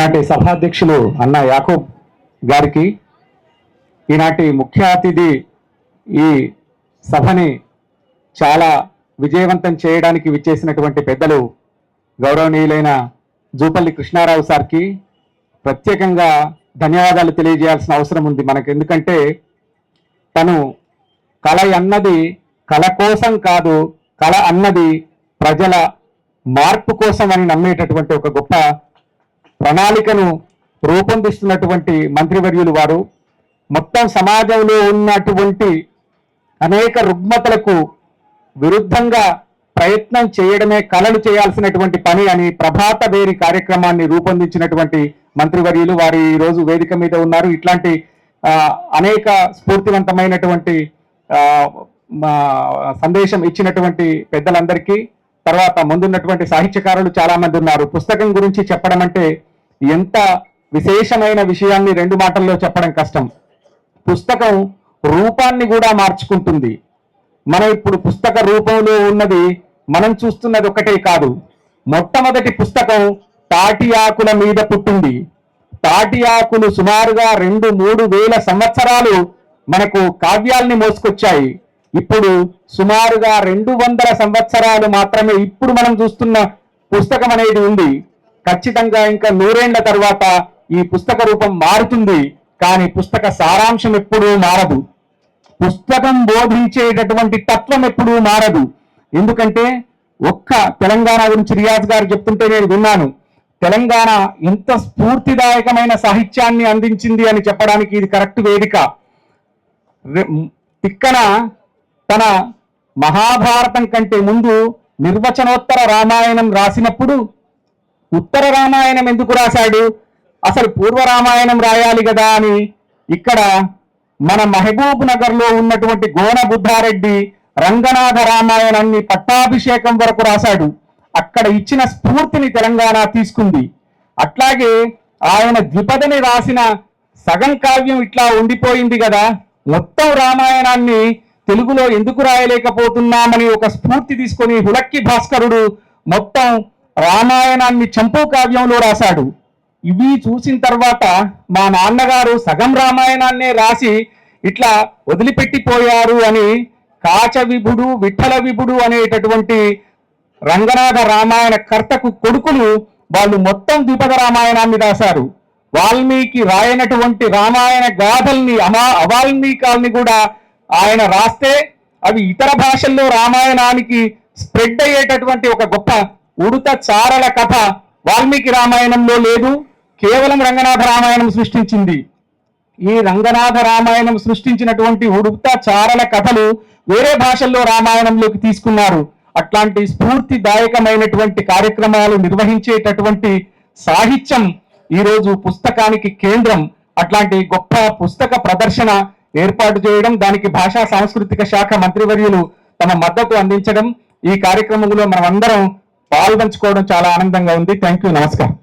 ఈనాటి సభాధ్యక్షులు అన్న యాకూబ్ గారికి, ఈనాటి ముఖ్య అతిథి ఈ సభని చాలా విజయవంతం చేయడానికి విచ్చేసినటువంటి పెద్దలు గౌరవనీయులైన జూపల్లి కృష్ణారావు సార్కి ప్రత్యేకంగా ధన్యవాదాలు తెలియజేయాల్సిన అవసరం ఉంది మనకు. ఎందుకంటే తను కళ అన్నది కళ కోసం కాదు, కళ అన్నది ప్రజల మార్పు కోసం అని నమ్మేటటువంటి ఒక గొప్ప ప్రణాళికను రూపొందిస్తున్నటువంటి మంత్రివర్యులు వారు. మొత్తం సమాజంలో ఉన్నటువంటి అనేక రుగ్మతలకు విరుద్ధంగా ప్రయత్నం చేయడమే కళలు చేయాల్సినటువంటి పని అని ప్రభాత వేరి కార్యక్రమాన్ని రూపొందించినటువంటి మంత్రివర్యులు వారి ఈరోజు వేదిక మీద ఉన్నారు. ఇట్లాంటి అనేక స్ఫూర్తివంతమైనటువంటి సందేశం ఇచ్చినటువంటి పెద్దలందరికీ, తర్వాత ముందున్నటువంటి సాహిత్యకారులు చాలా మంది ఉన్నారు. పుస్తకం గురించి చెప్పడం అంటే ఎంత విశేషమైన విషయాన్ని రెండు మాటల్లో చెప్పడం కష్టం. పుస్తకం రూపాన్ని కూడా మార్చుకుంటుంది. మనం ఇప్పుడు పుస్తక రూపంలో ఉన్నది మనం చూస్తున్నది ఒకటే కాదు. మొట్టమొదటి పుస్తకం తాటి ఆకుల మీద పుట్టింది. తాటి ఆకులు సుమారుగా 2-3 వేల సంవత్సరాలు మనకు కావ్యాల్ని మోసుకొచ్చాయి. ఇప్పుడు సుమారుగా 200 సంవత్సరాలు మాత్రమే ఇప్పుడు మనం చూస్తున్న పుస్తకం అనేది ఉంది. ఖచ్చితంగా ఇంకా 100 ఏళ్ల తర్వాత ఈ పుస్తక రూపం మారుతుంది, కానీ పుస్తక సారాంశం ఎప్పుడూ మారదు. పుస్తకం బోధించేటటువంటి తత్వం ఎప్పుడూ మారదు. ఎందుకంటే ఒక్క తెలంగాణ గురించి రియాజ్ గారు చెప్తుంటే నేను విన్నాను. తెలంగాణ ఎంత స్ఫూర్తిదాయకమైన సాహిత్యాన్ని అందించింది అని చెప్పడానికి ఇది కరెక్ట్ వేదిక. తిక్కన తన మహాభారతం కంటే ముందు నిర్వచనోత్తర రామాయణం రాసినప్పుడు ఉత్తర రామాయణం ఎందుకు రాశాడు, అసలు పూర్వ రామాయణం రాయాలి కదా అని ఇక్కడ మన మహబూబ్ నగర్ లో ఉన్నటువంటి గోన బుద్ధారెడ్డి రంగనాథ రామాయణాన్ని పట్టాభిషేకం వరకు రాశాడు. అక్కడ ఇచ్చిన స్ఫూర్తిని తెలంగాణ తీసుకుంది. అట్లాగే ఆయన ద్విపదని రాసిన సగం కావ్యం ఇట్లా ఉండిపోయింది కదా, మొత్తం రామాయణాన్ని తెలుగులో ఎందుకు రాయలేకపోతున్నామని ఒక స్ఫూర్తి తీసుకొని హులక్కి భాస్కరుడు మొత్తం రామాయణాన్ని చంపు కావ్యంలో రాశాడు. ఇవి చూసిన తర్వాత మా నాన్నగారు సగం రామాయణాన్నే రాసి ఇట్లా వదిలిపెట్టిపోయారు అని కాచ విభుడు విఠల విభుడు అనేటటువంటి రంగనాథ రామాయణ కర్తకు కొడుకులు వాళ్ళు మొత్తం ద్విపద రామాయణాన్ని రాశారు. వాల్మీకి రాయనటువంటి రామాయణ గాథల్ని అవాల్మీకాల్ని కూడా ఆయన రాస్తే అవి ఇతర భాషల్లో రామాయణానికి స్ప్రెడ్ అయ్యేటటువంటి ఒక గొప్ప ఉడుత చారల కథ వాల్మీకి రామాయణంలో లేదు, కేవలం రంగనాథ రామాయణం సృష్టించింది. ఈ రంగనాథ రామాయణం సృష్టించినటువంటి ఉడుత చారల కథలు వేరే భాషల్లో రామాయణంలోకి తీసుకున్నారు. అట్లాంటి స్ఫూర్తిదాయకమైనటువంటి కార్యక్రమాలు నిర్వహించేటటువంటి సాహిత్యం ఈరోజు పుస్తకానికి కేంద్రం. అట్లాంటి గొప్ప పుస్తక ప్రదర్శన ఏర్పాటు చేయడం, దానికి భాషా సాంస్కృతిక శాఖ మంత్రివర్యులు తమ మద్దతు అందించడం, ఈ కార్యక్రమంలో మనం అందరం పాల్పంచుకోవడం చాలా ఆనందంగా ఉంది. థ్యాంక్ యూ, నమస్కారం.